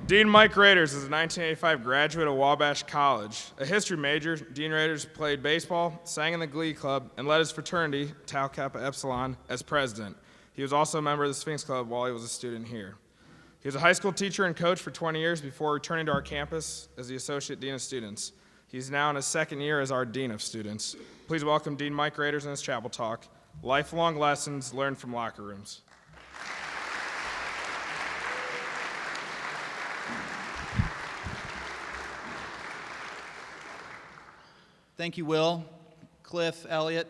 Dean Mike Raiders is a 1985 graduate of Wabash College. A history major, Dean Raiders played baseball, sang in the Glee Club, and led his fraternity, Tau Kappa Epsilon, as president. He was also a member of the Sphinx Club while he was a student here. He was a high school teacher and coach for 20 years before returning to our campus as the Associate Dean of Students. He's now in his second year as our Dean of Students. Please welcome Dean Mike Raiders in his chapel talk, Lifelong Lessons Learned from Locker Rooms. Thank you, Will, Cliff, Elliot,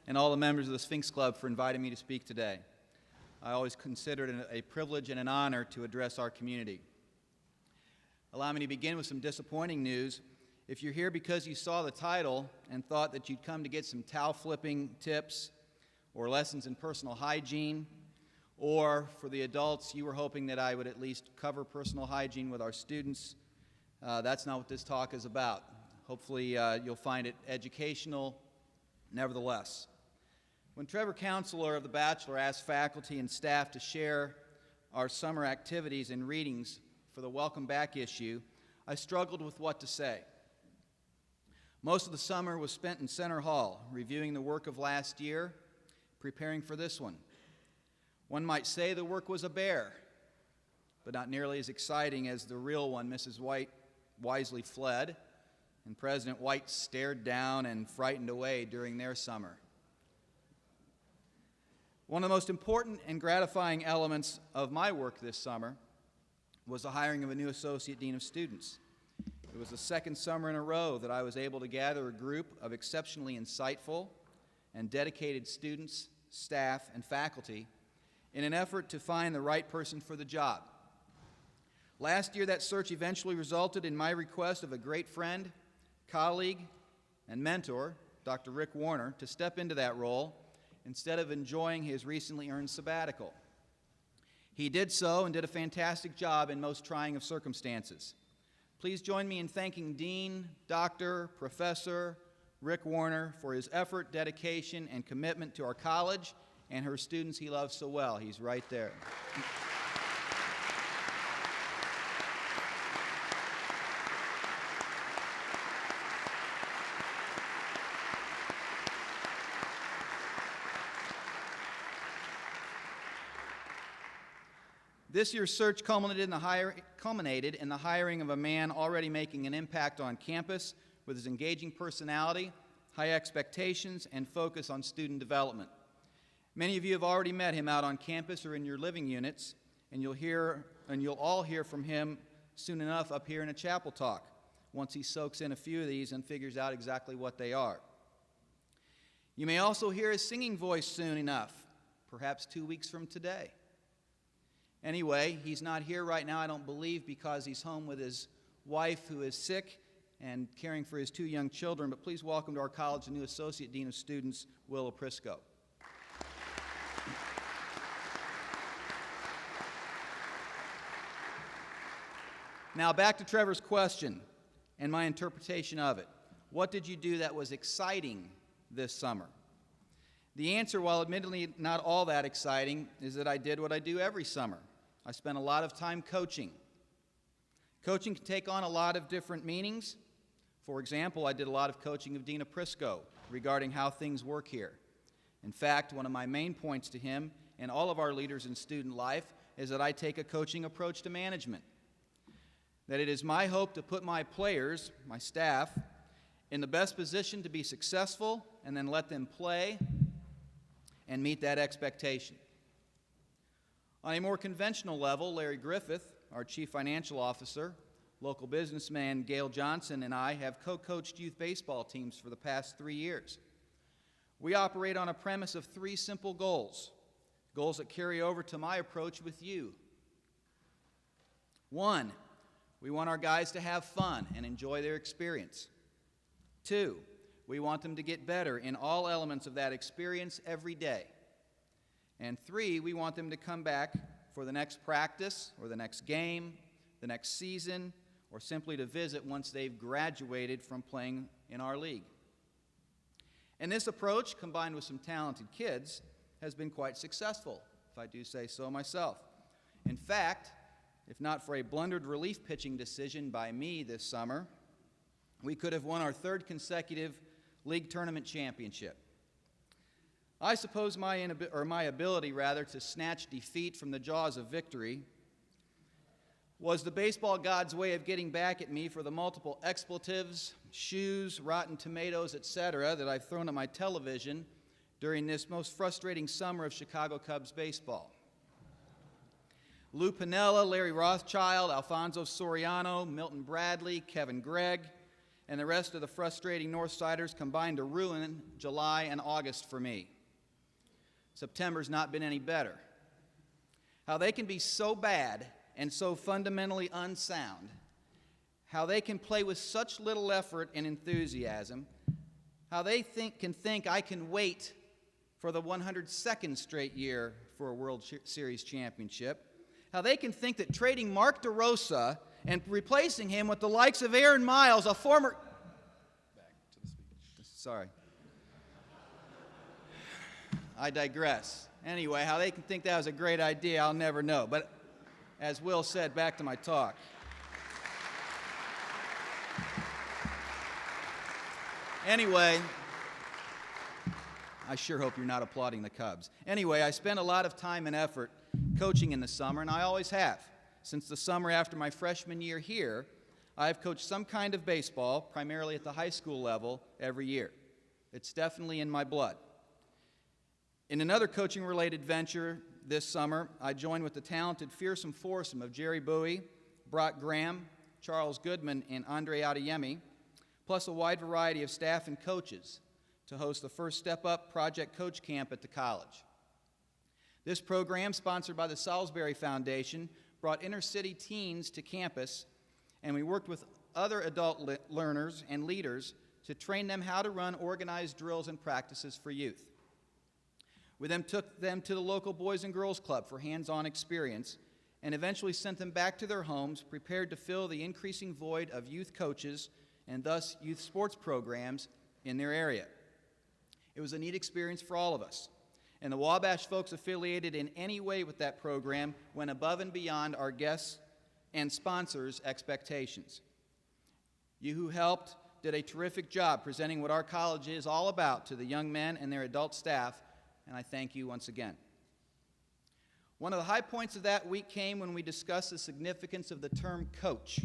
and all the members of the Sphinx Club for inviting me to speak today. I always consider it a privilege and an honor to address our community. Allow me to begin with some disappointing news. If you're here because you saw the title and thought that you'd come to get some towel flipping tips or lessons in personal hygiene, or for the adults, you were hoping that I would at least cover personal hygiene with our students, that's not what this talk is about. Hopefully you'll find it educational nevertheless. When Trevor, counselor of The Bachelor, asked faculty and staff to share our summer activities and readings for the Welcome Back issue, I struggled with what to say. Most of the summer was spent in Center Hall, reviewing the work of last year, preparing for this one. One might say the work was a bear, but not nearly as exciting as the real one. Mrs. White wisely fled, and President White stared down and frightened away during their summer. One of the most important and gratifying elements of my work this summer was the hiring of a new Associate Dean of Students. It was the second summer in a row that I was able to gather a group of exceptionally insightful and dedicated students, staff, and faculty in an effort to find the right person for the job. Last year, that search eventually resulted in my request of a great friend, colleague, and mentor, Dr. Rick Warner, to step into that role instead of enjoying his recently earned sabbatical. He did so and did a fantastic job in most trying of circumstances. Please join me in thanking Dean, Dr., Professor Rick Warner for his effort, dedication, and commitment to our college and her students he loves so well. He's right there. This year's search culminated in the hiring of a man already making an impact on campus with his engaging personality, high expectations, and focus on student development. Many of you have already met him out on campus or in your living units, and you'll all hear from him soon enough up here in a chapel talk, once he soaks in a few of these and figures out exactly what they are. You may also hear his singing voice soon enough, perhaps 2 weeks from today. Anyway, he's not here right now, I don't believe, because he's home with his wife who is sick and caring for his 2 young children. But please welcome to our college the new Associate Dean of Students, Will Aprisco. Now back to Trevor's question and my interpretation of it. What did you do that was exciting this summer? The answer, while admittedly not all that exciting, is that I did what I do every summer. I spent a lot of time coaching. Coaching can take on a lot of different meanings. For example, I did a lot of coaching of Dean Aprisco regarding how things work here. In fact, one of my main points to him and all of our leaders in student life is that I take a coaching approach to management. That it is my hope to put my players, my staff, in the best position to be successful and then let them play and meet that expectation. On a more conventional level, Larry Griffith, our Chief Financial Officer, local businessman Gail Johnson, and I have co-coached youth baseball teams for the past 3 years. We operate on a premise of 3 simple goals that carry over to my approach with you. 1, we want our guys to have fun and enjoy their experience. 2, we want them to get better in all elements of that experience every day. And 3, we want them to come back for the next practice or the next game, the next season, or simply to visit once they've graduated from playing in our league. And this approach, combined with some talented kids, has been quite successful, if I do say so myself. In fact, if not for a blundered relief pitching decision by me this summer, we could have won our third consecutive league tournament championship. I suppose my ability to snatch defeat from the jaws of victory was the baseball god's way of getting back at me for the multiple expletives, shoes, rotten tomatoes, etc. that I've thrown at my television during this most frustrating summer of Chicago Cubs baseball. Lou Piniella, Larry Rothschild, Alfonso Soriano, Milton Bradley, Kevin Gregg, and the rest of the frustrating Northsiders combined to ruin July and August for me. September's not been any better. How they can be so bad and so fundamentally unsound, how they can play with such little effort and enthusiasm, how they can think I can wait for the 102nd straight year for a World Series championship, how they can think that trading Mark DeRosa and replacing him with the likes of Aaron Miles, a former... Back to the speech. Sorry. I digress. Anyway, how they can think that was a great idea, I'll never know. But as Will said, back to my talk. Anyway, I sure hope you're not applauding the Cubs. Anyway, I spent a lot of time and effort coaching in the summer, and I always have. Since the summer after my freshman year here, I've coached some kind of baseball, primarily at the high school level, every year. It's definitely in my blood. In another coaching-related venture this summer, I joined with the talented, fearsome foursome of Jerry Bowie, Brock Graham, Charles Goodman, and Andre Adeyemi, plus a wide variety of staff and coaches to host the first Step Up Project Coach Camp at the college. This program, sponsored by the Salisbury Foundation, brought inner-city teens to campus, and we worked with other adult learners and leaders to train them how to run organized drills and practices for youth. We then took them to the local Boys and Girls Club for hands-on experience and eventually sent them back to their homes prepared to fill the increasing void of youth coaches and thus youth sports programs in their area. It was a neat experience for all of us, and the Wabash folks affiliated in any way with that program went above and beyond our guests' and sponsors' expectations. You who helped did a terrific job presenting what our college is all about to the young men and their adult staff, and I thank you once again. One of the high points of that week came when we discussed the significance of the term coach,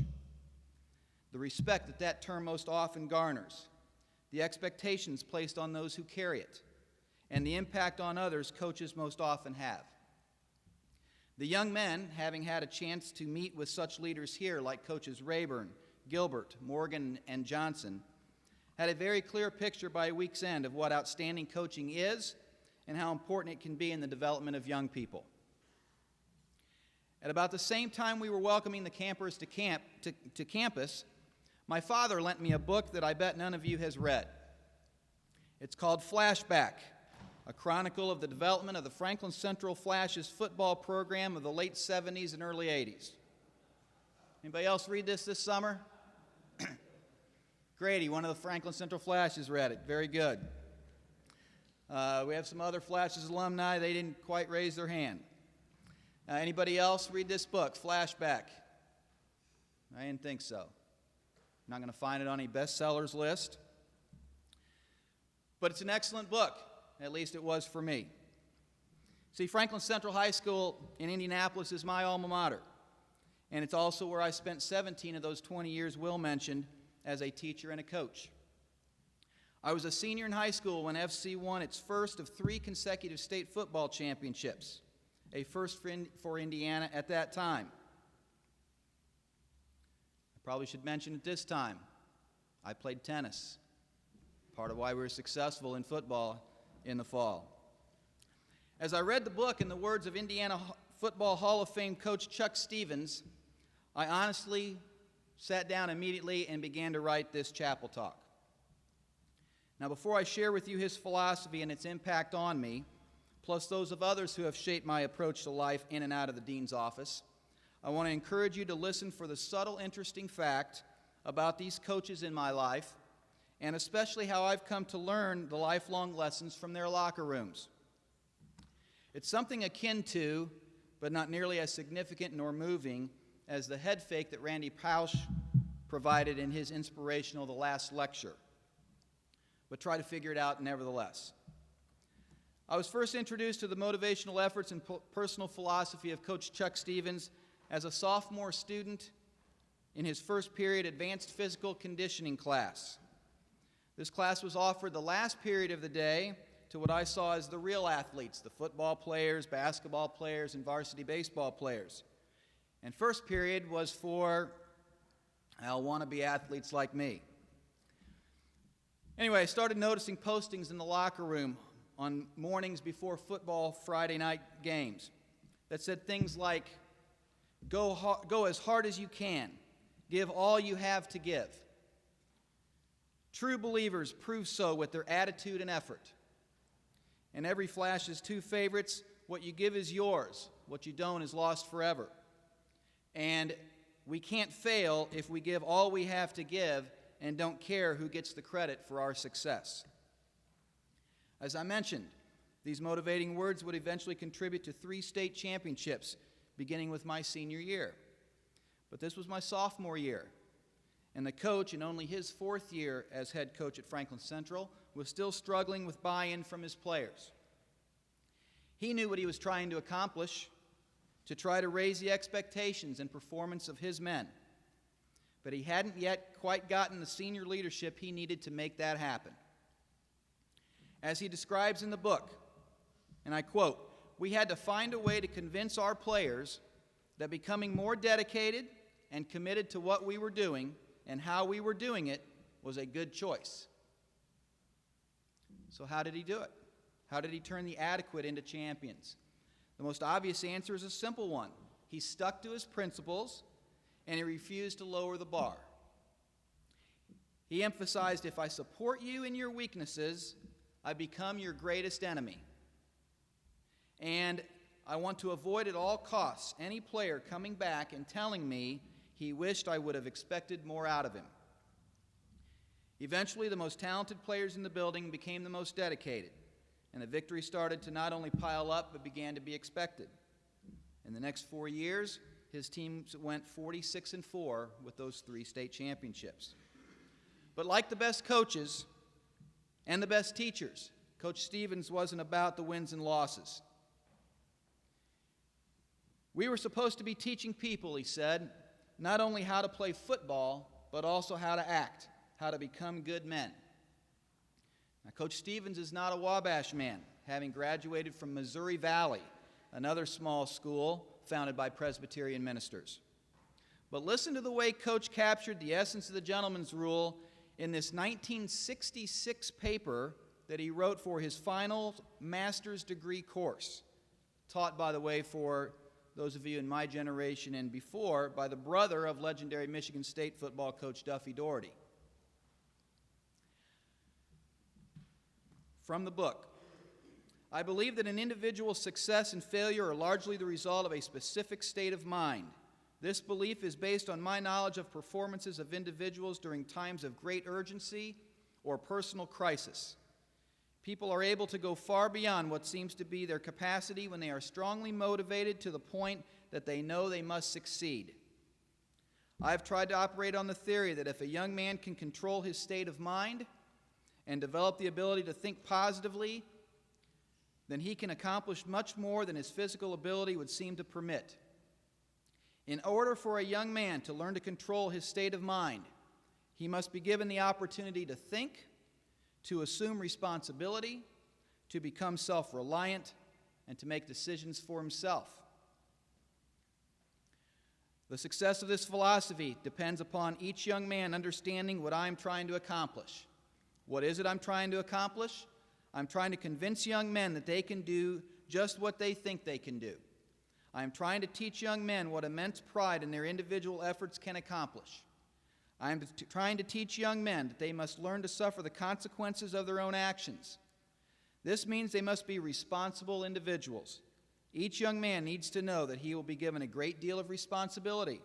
the respect that that term most often garners, the expectations placed on those who carry it, and the impact on others coaches most often have. The young men, having had a chance to meet with such leaders here like coaches Rayburn, Gilbert, Morgan, and Johnson, had a very clear picture by week's end of what outstanding coaching is and how important it can be in the development of young people. At about the same time we were welcoming the campers to campus, my father lent me a book that I bet none of you has read. It's called Flashback, a chronicle of the development of the Franklin Central Flashes football program of the late 70s and early 80s. Anybody else read this summer? Grady, one of the Franklin Central Flashes, read it. Very good. We have some other Flashes alumni. They didn't quite raise their hand. Anybody else read this book, Flashback? I didn't think so. I'm not going to find it on any bestsellers list. But it's an excellent book. At least it was for me. See, Franklin Central High School in Indianapolis is my alma mater, and it's also where I spent 17 of those 20 years Will mentioned as a teacher and a coach. I was a senior in high school when FC won its first of 3 consecutive state football championships, a first for Indiana at that time. I probably should mention at this time, I played tennis, part of why we were successful in football in the fall. As I read the book in the words of Indiana Football Hall of Fame coach Chuck Stevens, I honestly sat down immediately and began to write this chapel talk. Now, before I share with you his philosophy and its impact on me, plus those of others who have shaped my approach to life in and out of the dean's office, I want to encourage you to listen for the subtle, interesting fact about these coaches in my life, and especially how I've come to learn the lifelong lessons from their locker rooms. It's something akin to, but not nearly as significant nor moving, as the head fake that Randy Pausch provided in his inspirational The Last Lecture, but try to figure it out nevertheless. I was first introduced to the motivational efforts and personal philosophy of Coach Chuck Stevens as a sophomore student in his first period advanced physical conditioning class. This class was offered the last period of the day to what I saw as the real athletes, the football players, basketball players, and varsity baseball players. And first period was for wannabe athletes like me. Anyway, I started noticing postings in the locker room on mornings before football Friday night games that said things like, go as hard as you can, give all you have to give. True believers prove so with their attitude and effort. And every flash's two favorites, what you give is yours, what you don't is lost forever. And we can't fail if we give all we have to give and don't care who gets the credit for our success. As I mentioned, these motivating words would eventually contribute to 3 state championships, beginning with my senior year. But this was my sophomore year, and the coach, in only his 4th year as head coach at Franklin Central, was still struggling with buy-in from his players. He knew what he was trying to accomplish, to try to raise the expectations and performance of his men. But he hadn't yet quite gotten the senior leadership he needed to make that happen. As he describes in the book, and I quote, "We had to find a way to convince our players that becoming more dedicated and committed to what we were doing and how we were doing it was a good choice." So how did he do it? How did he turn the adequate into champions? The most obvious answer is a simple one. He stuck to his principles, and he refused to lower the bar. He emphasized, if I support you in your weaknesses, I become your greatest enemy. And I want to avoid at all costs any player coming back and telling me he wished I would have expected more out of him. Eventually, the most talented players in the building became the most dedicated, and the victory started to not only pile up, but began to be expected. In the next 4 years, his teams went 46-4 with those 3 state championships. But like the best coaches and the best teachers, Coach Stevens wasn't about the wins and losses. We were supposed to be teaching people, he said, not only how to play football, but also how to act, how to become good men. Now, Coach Stevens is not a Wabash man, having graduated from Missouri Valley, another small school founded by Presbyterian ministers. But listen to the way Coach captured the essence of the gentleman's rule in this 1966 paper that he wrote for his final master's degree course, taught, by the way, for those of you in my generation and before, by the brother of legendary Michigan State football coach Duffy Doherty. From the book, I believe that an individual's success and failure are largely the result of a specific state of mind. This belief is based on my knowledge of performances of individuals during times of great urgency or personal crisis. People are able to go far beyond what seems to be their capacity when they are strongly motivated to the point that they know they must succeed. I've tried to operate on the theory that if a young man can control his state of mind and develop the ability to think positively, then he can accomplish much more than his physical ability would seem to permit. In order for a young man to learn to control his state of mind, he must be given the opportunity to think, to assume responsibility, to become self-reliant, and to make decisions for himself. The success of this philosophy depends upon each young man understanding what I'm trying to accomplish. What is it I'm trying to accomplish? I'm trying to convince young men that they can do just what they think they can do. I am trying to teach young men what immense pride in their individual efforts can accomplish. I am trying to teach young men that they must learn to suffer the consequences of their own actions. This means they must be responsible individuals. Each young man needs to know that he will be given a great deal of responsibility.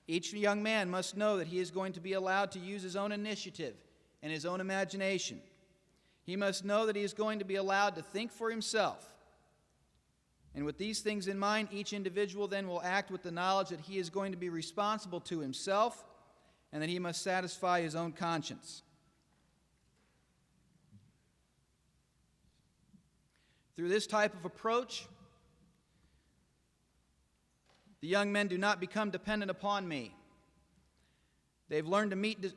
Each young man must know that he is going to be allowed to use his own initiative and his own imagination. He must know that he is going to be allowed to think for himself. And with these things in mind, each individual then will act with the knowledge that he is going to be responsible to himself and that he must satisfy his own conscience. Through this type of approach, the young men do not become dependent upon me. They've learned to meet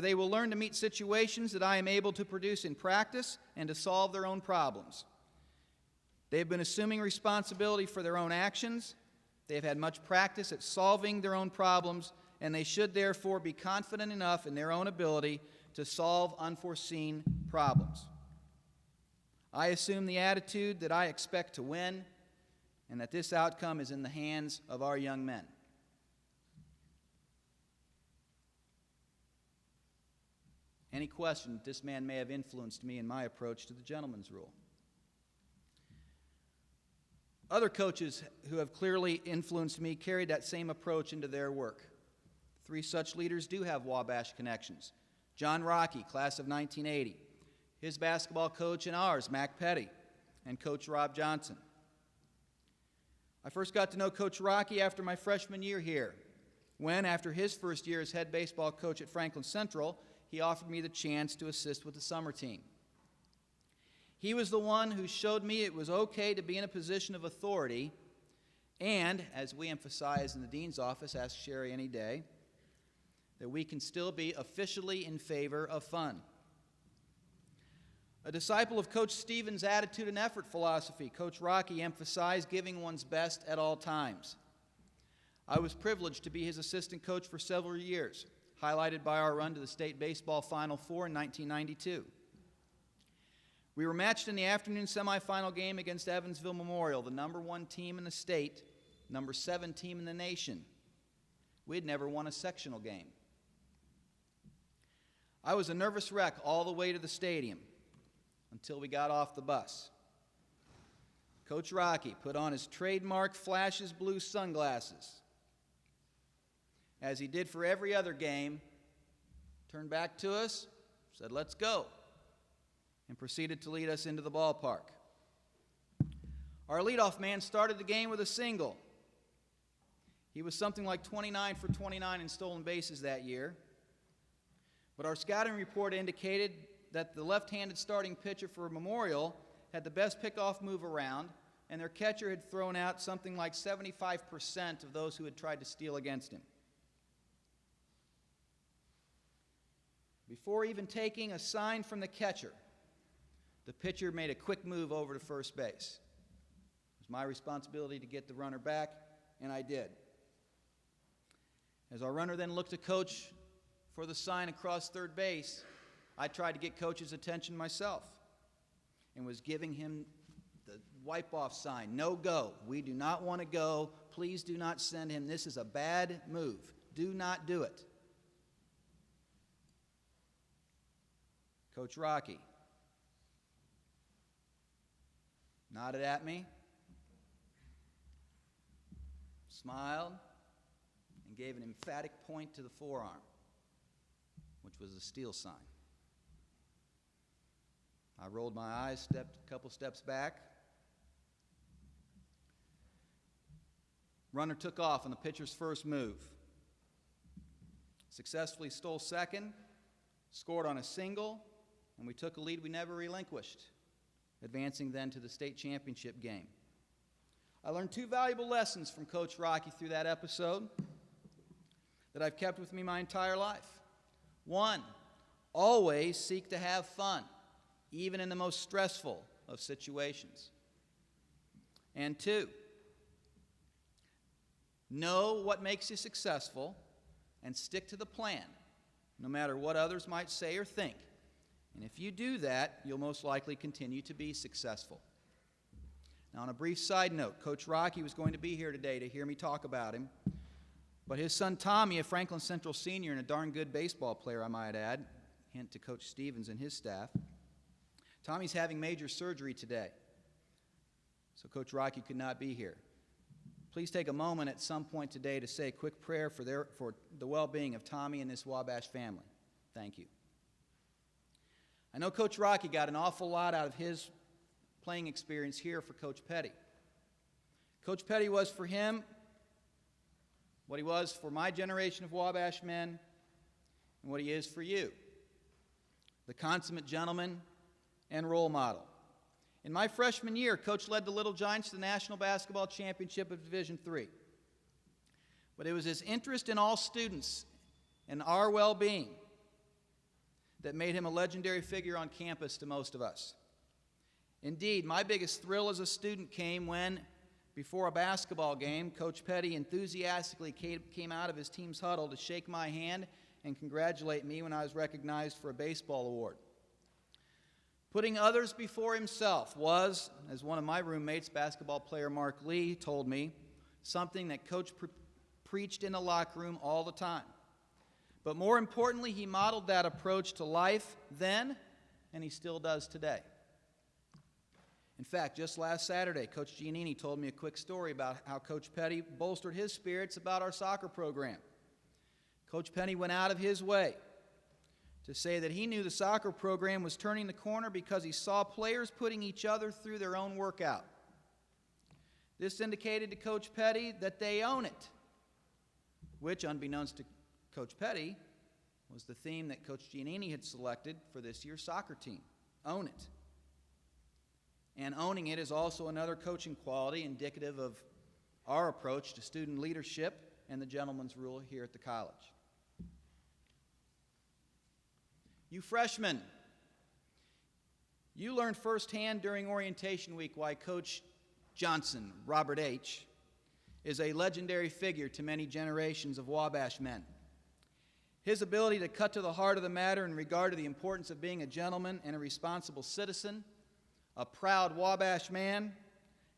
they will learn to meet situations that I am able to produce in practice and to solve their own problems. They have been assuming responsibility for their own actions. They have had much practice at solving their own problems, and they should therefore be confident enough in their own ability to solve unforeseen problems. I assume the attitude that I expect to win, and that this outcome is in the hands of our young men. Any question that this man may have influenced me in my approach to the gentleman's rule? Other coaches who have clearly influenced me carried that same approach into their work. 3 such leaders do have Wabash connections. John Rocky, class of 1980. His basketball coach and ours, Mac Petty, and Coach Rob Johnson. I first got to know Coach Rocky after my freshman year here, when, after his first year as head baseball coach at Franklin Central, he offered me the chance to assist with the summer team. He was the one who showed me it was okay to be in a position of authority and, as we emphasize in the dean's office, ask Sherry any day, that we can still be officially in favor of fun. A disciple of Coach Stevens' attitude and effort philosophy, Coach Rocky emphasized giving one's best at all times. I was privileged to be his assistant coach for several years, highlighted by our run to the state baseball Final Four in 1992. We were matched in the afternoon semifinal game against Evansville Memorial, the number 1 team in the state, number 7 team in the nation. We had never won a sectional game. I was a nervous wreck all the way to the stadium until we got off the bus. Coach Rocky put on his trademark Flashes blue sunglasses. As he did for every other game, turned back to us, said, "Let's go," and proceeded to lead us into the ballpark. Our leadoff man started the game with a single. He was something like 29 for 29 in stolen bases that year. But our scouting report indicated that the left-handed starting pitcher for Memorial had the best pickoff move around, and their catcher had thrown out something like 75% of those who had tried to steal against him. Before even taking a sign from the catcher, the pitcher made a quick move over to first base. It was my responsibility to get the runner back, and I did. As our runner then looked to Coach for the sign across third base, I tried to get Coach's attention myself and was giving him the wipe-off sign. No go. We do not want to go. Please do not send him. This is a bad move. Do not do it. Coach Rocky nodded at me, smiled, and gave an emphatic point to the forearm, which was a steal sign. I rolled my eyes, stepped a couple steps back. Runner took off on the pitcher's first move. Successfully stole second, scored on a single, and we took a lead we never relinquished, advancing then to the state championship game. I learned 2 valuable lessons from Coach Rocky through that episode that I've kept with me my entire life. 1, always seek to have fun, even in the most stressful of situations. And 2, know what makes you successful and stick to the plan, no matter what others might say or think. And if you do that, you'll most likely continue to be successful. Now, on a brief side note, Coach Rocky was going to be here today to hear me talk about him, but his son Tommy, a Franklin Central senior and a darn good baseball player, I might add, hint to Coach Stevens and his staff, Tommy's having major surgery today, so Coach Rocky could not be here. Please take a moment at some point today to say a quick prayer for the well-being of Tommy and this Wabash family. Thank you. I know Coach Rocky got an awful lot out of his playing experience here for Coach Petty. Coach Petty was for him what he was for my generation of Wabash men and what he is for you, the consummate gentleman and role model. In my freshman year, Coach led the Little Giants to the National Basketball Championship of Division III. But it was his interest in all students and our well-being that made him a legendary figure on campus to most of us. Indeed, my biggest thrill as a student came when, before a basketball game, Coach Petty enthusiastically came out of his team's huddle to shake my hand and congratulate me when I was recognized for a baseball award. Putting others before himself was, as one of my roommates, basketball player Mark Lee, told me, something that Coach preached in the locker room all the time. But more importantly, he modeled that approach to life then, and he still does today. In fact, just last Saturday, Coach Giannini told me a quick story about how Coach Petty bolstered his spirits about our soccer program. Coach Petty went out of his way to say that he knew the soccer program was turning the corner because he saw players putting each other through their own workout. This indicated to Coach Petty that they own it, which, unbeknownst to Coach Petty, was the theme that Coach Giannini had selected for this year's soccer team. Own it. And owning it is also another coaching quality indicative of our approach to student leadership and the gentleman's rule here at the college. You freshmen, you learned firsthand during orientation week why Coach Johnson, Robert H., is a legendary figure to many generations of Wabash men. His ability to cut to the heart of the matter in regard to the importance of being a gentleman and a responsible citizen, a proud Wabash man,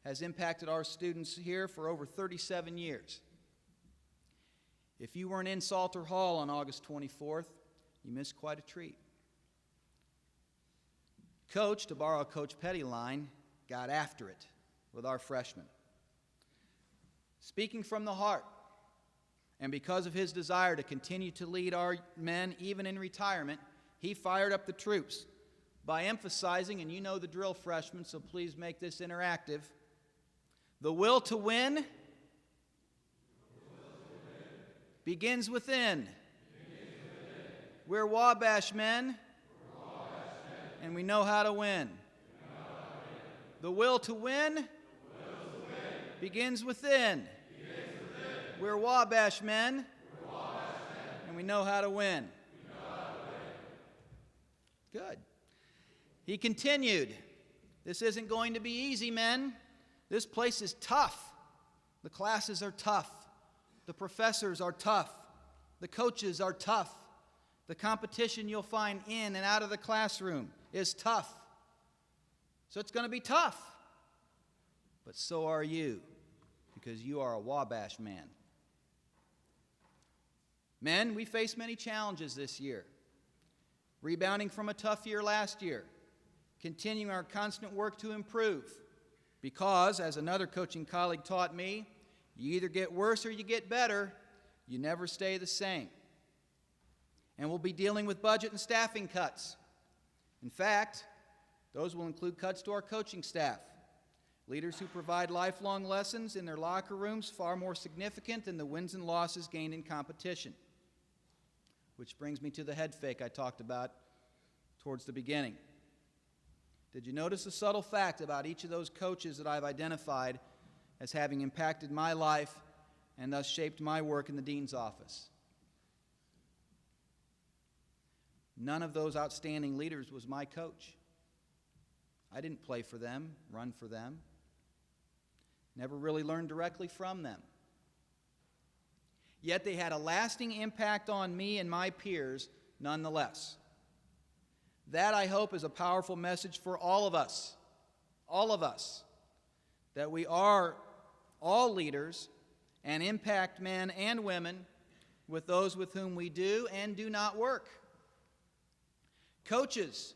has impacted our students here for over 37 years. If you weren't in Salter Hall on August 24th, you missed quite a treat. Coach, to borrow a Coach Petty line, got after it with our freshmen. Speaking from the heart, and because of his desire to continue to lead our men even in retirement, he fired up the troops by emphasizing, and you know the drill, freshmen, so please make this interactive, the will to win begins within. We're Wabash men, and we know how to win. The will to win begins within. We're Wabash men, and we know how to win. Good. He continued, this isn't going to be easy, men. This place is tough. The classes are tough. The professors are tough. The coaches are tough. The competition you'll find in and out of the classroom is tough. So it's going to be tough. But so are you, because you are a Wabash man. Men, we face many challenges this year. Rebounding from a tough year last year. Continuing our constant work to improve. Because, as another coaching colleague taught me, you either get worse or you get better. You never stay the same. And we'll be dealing with budget and staffing cuts. In fact, those will include cuts to our coaching staff. Leaders who provide lifelong lessons in their locker rooms far more significant than the wins and losses gained in competition. Which brings me to the head fake I talked about towards the beginning. Did you notice a subtle fact about each of those coaches that I've identified as having impacted my life and thus shaped my work in the dean's office? None of those outstanding leaders was my coach. I didn't play for them, run for them. Never really learned directly from them. Yet they had a lasting impact on me and my peers nonetheless. That, I hope, is a powerful message for all of us, that we are all leaders and impact men and women with those with whom we do and do not work. Coaches,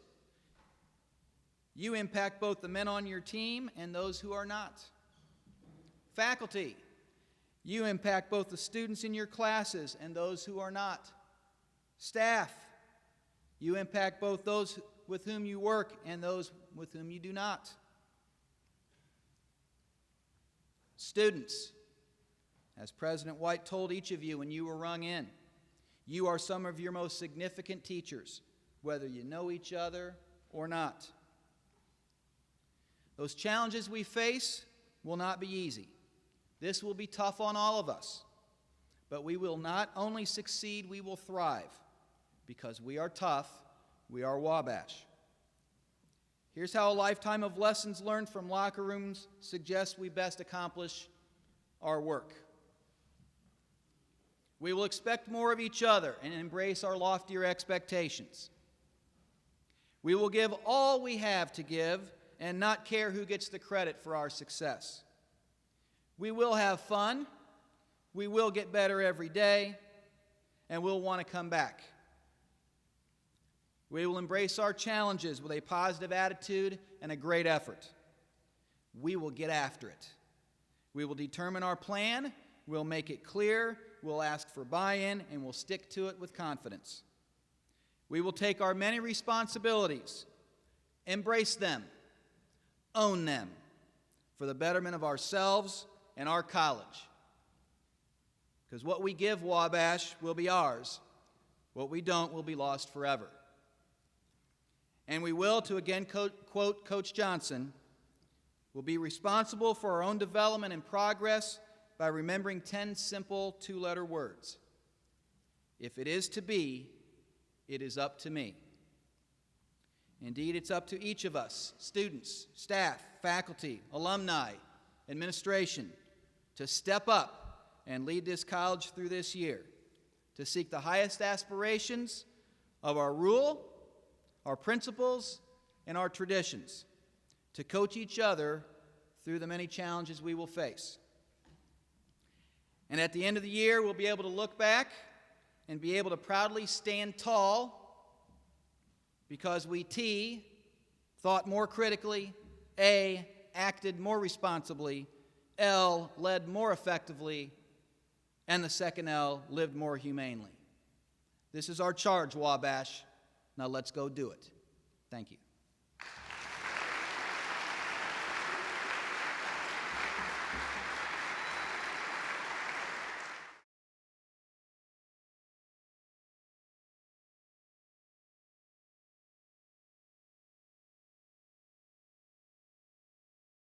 you impact both the men on your team and those who are not. Faculty, you impact both the students in your classes and those who are not. Staff, you impact both those with whom you work and those with whom you do not. Students, as President White told each of you when you were rung in, you are some of your most significant teachers, whether you know each other or not. Those challenges we face will not be easy. This will be tough on all of us. But we will not only succeed, we will thrive. Because we are tough, we are Wabash. Here's how a lifetime of lessons learned from locker rooms suggests we best accomplish our work. We will expect more of each other and embrace our loftier expectations. We will give all we have to give and not care who gets the credit for our success. We will have fun, we will get better every day, and we'll want to come back. We will embrace our challenges with a positive attitude and a great effort. We will get after it. We will determine our plan, we'll make it clear, we'll ask for buy-in, and we'll stick to it with confidence. We will take our many responsibilities, embrace them, own them, for the betterment of ourselves and our college. Because what we give Wabash will be ours. What we don't will be lost forever. And we will, to again quote Coach Johnson, will be responsible for our own development and progress by remembering 10 simple two-letter words. If it is to be, it is up to me. Indeed, it's up to each of us, students, staff, faculty, alumni, administration, to step up and lead this college through this year, to seek the highest aspirations of our rule, our principles, and our traditions, to coach each other through the many challenges we will face. And at the end of the year, we'll be able to look back and be able to proudly stand tall because we, T, thought more critically, A, acted more responsibly, L, led more effectively, and the second L, lived more humanely. This is our charge, Wabash. Now let's go do it. Thank you.